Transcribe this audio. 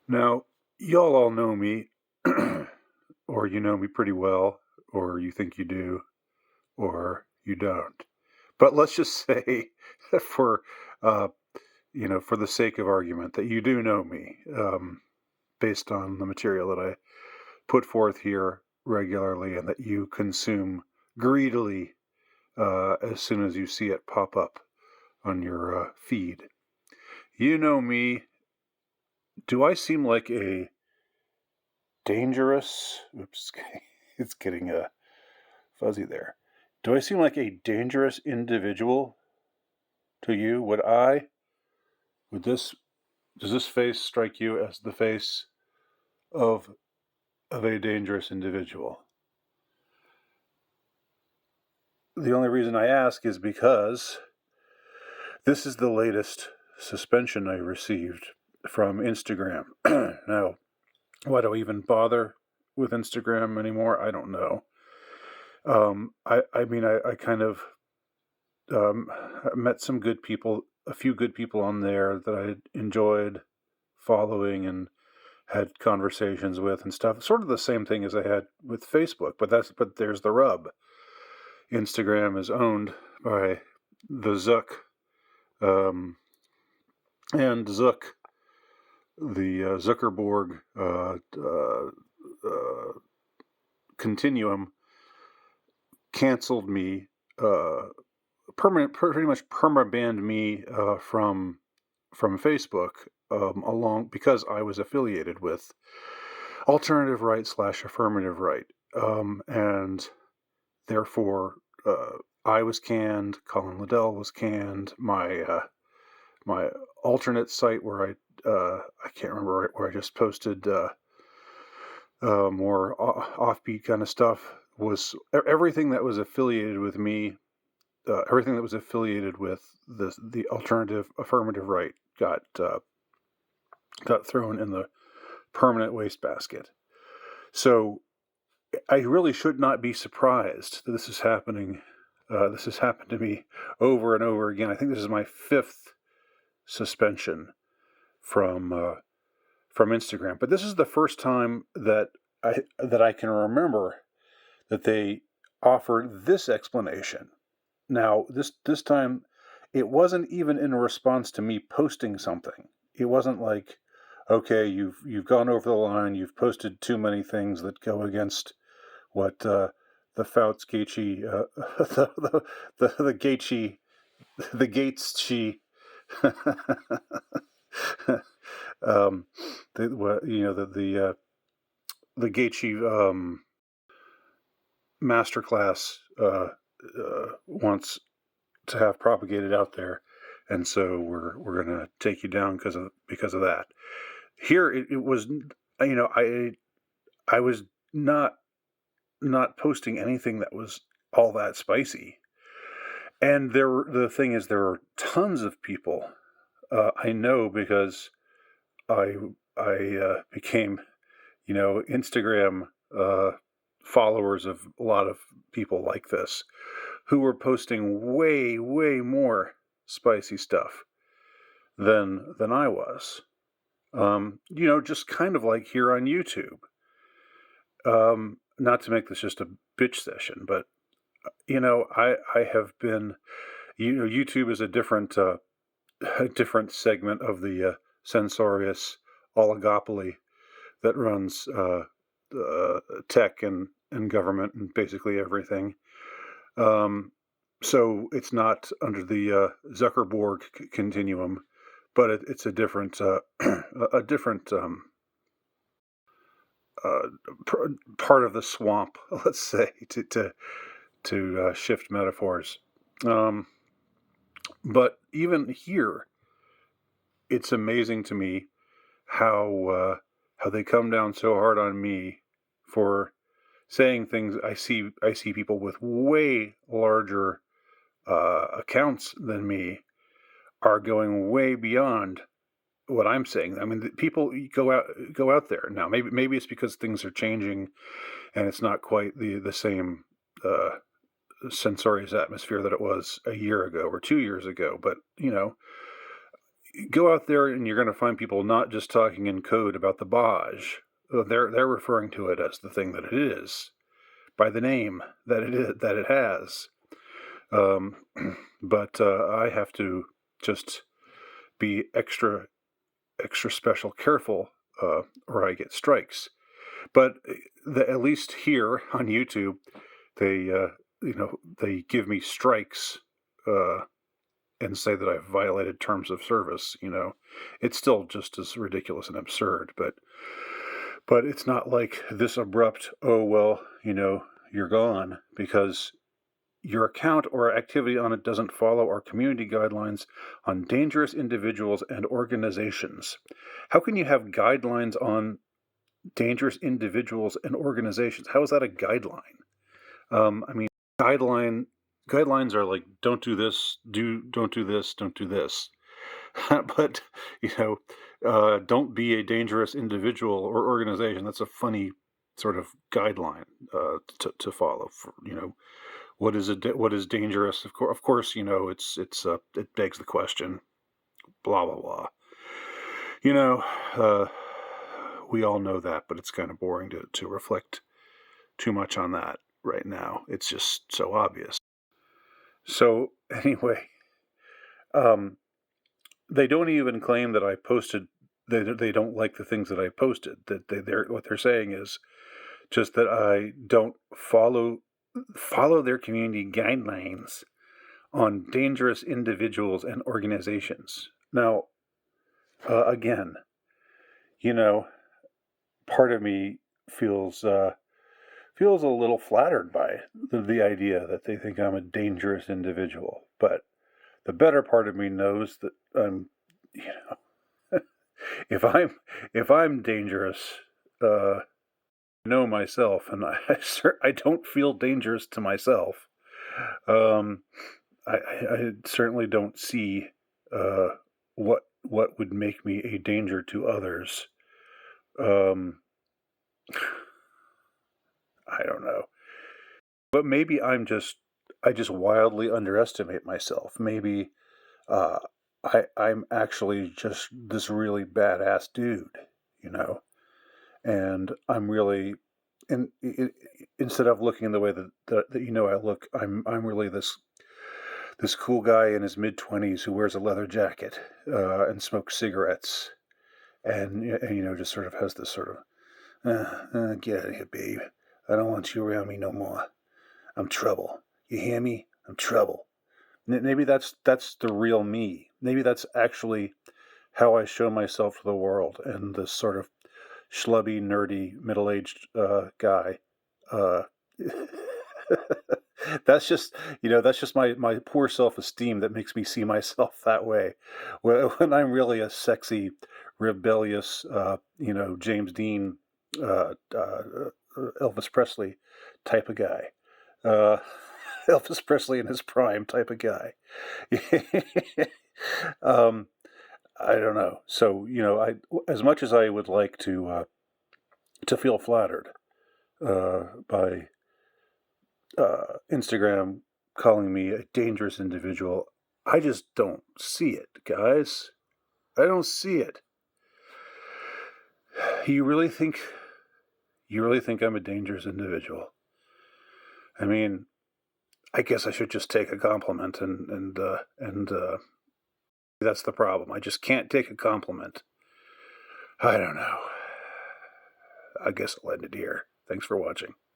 Now, y'all all know me, or you know me pretty well, or you think you do, or you don't. But let's just say, for uh, for the sake of argument, that you do know me, based on the material that I put forth here regularly, and that you consume greedily as soon as you see it pop up on your feed. You know me. Do I seem like a dangerous? Oops, it's getting fuzzy there. Do I seem like a dangerous individual to you? Would this, does this face strike you as the face of a dangerous individual? The only reason I ask is because this is the latest suspension I received from Instagram. Now, why do I even bother with Instagram anymore? I don't know. I mean, I kind of met some good people, a few good people on there that I enjoyed following and had conversations with and stuff. Sort of the same thing as I had with Facebook, but there's the rub. Instagram is owned by the Zuck, um, and Zuck, the Zuckerberg continuum, canceled me, pretty much perma banned me from Facebook, along because I was affiliated with alternative right slash affirmative right, and therefore I was canned. Colin Liddell was canned. My alternate site where I can't remember where I just posted more offbeat kind of stuff was everything that was affiliated with me. Everything that was affiliated with the alternative affirmative right got thrown in the permanent wastebasket. So I really should not be surprised that this is happening. This has happened to me over and over again. I think this is my fifth suspension from from Instagram, but this is the first time that I can remember that they offered this explanation. Now, this time, it wasn't even in response to me posting something. It wasn't like, okay, you've gone over the line. You've posted too many things that go against what the Fouts Gaethje, the Gaethje, the Gates she, the Gaethje masterclass wants to have propagated out there, and so we're gonna take you down because of that. Here it was, I was not posting anything that was all that spicy, and the thing is there are tons of people I know because I became Instagram followers of a lot of people like this who were posting way more spicy stuff than I was. Just kind of like here on YouTube. Not to make this just a bitch session, but I have been. YouTube is a different a different segment of the censorious oligopoly that runs tech and government and basically everything. So it's not under the Zuckerberg continuum, but it's a different a different uh, part of the swamp, let's say, to shift metaphors. Um, but even here, it's amazing to me how they come down so hard on me for saying things. I see people with way larger accounts than me are going way beyond what I'm saying. I mean, people go out there now. Maybe it's because things are changing and it's not quite the same censorious atmosphere that it was a year ago or 2 years ago. But go out there and you're going to find people not just talking in code about the Baj. They're referring to it as the thing that it is, by the name that it has. But I have to just be extra special careful, or I get strikes. But at least here on YouTube, they give me strikes and say that I've violated terms of service. It's still just as ridiculous and absurd, but it's not like this abrupt, oh well, you're gone because your account or activity on it doesn't follow our community guidelines on dangerous individuals and organizations. How can you have guidelines on dangerous individuals and organizations? How is that a guideline? I mean, guidelines are like, don't do this, don't do this, don't do this. But, don't be a dangerous individual or organization. That's a funny sort of guideline to follow. What is dangerous? Of course, it begs the question. Blah blah blah. We all know that, but it's kind of boring to reflect too much on that right now. It's just so obvious. So anyway, they don't even claim that I posted. They don't like the things that I posted. That what they're saying is just that I don't follow their community guidelines on dangerous individuals and organizations. Now, again, part of me feels a little flattered by the idea that they think I'm a dangerous individual. But the better part of me knows that I'm, if I'm dangerous, I know myself, and I don't feel dangerous to myself. I certainly don't see what would make me a danger to others. I don't know. But maybe I just wildly underestimate myself. Maybe I'm actually just this really badass dude, and I'm really, and instead of looking the way that I look, I'm really this cool guy in his mid-20s who wears a leather jacket and smokes cigarettes, and just sort of has this sort of get out of here, babe. I don't want you around me no more. I'm trouble. You hear me? I'm trouble. Maybe that's the real me. Maybe that's actually how I show myself to the world, and this sort of schlubby, nerdy, middle-aged guy. That's just my poor self-esteem that makes me see myself that way. When I'm really a sexy, rebellious, James Dean, Elvis Presley type of guy. Elvis Presley in his prime type of guy. I don't know. So, as much as I would like to feel flattered by Instagram calling me a dangerous individual, I just don't see it, guys. I don't see it. You really think I'm a dangerous individual? I mean, I guess I should just take a compliment, and that's the problem. I just can't take a compliment. I don't know. I guess I'll end it here. Thanks for watching.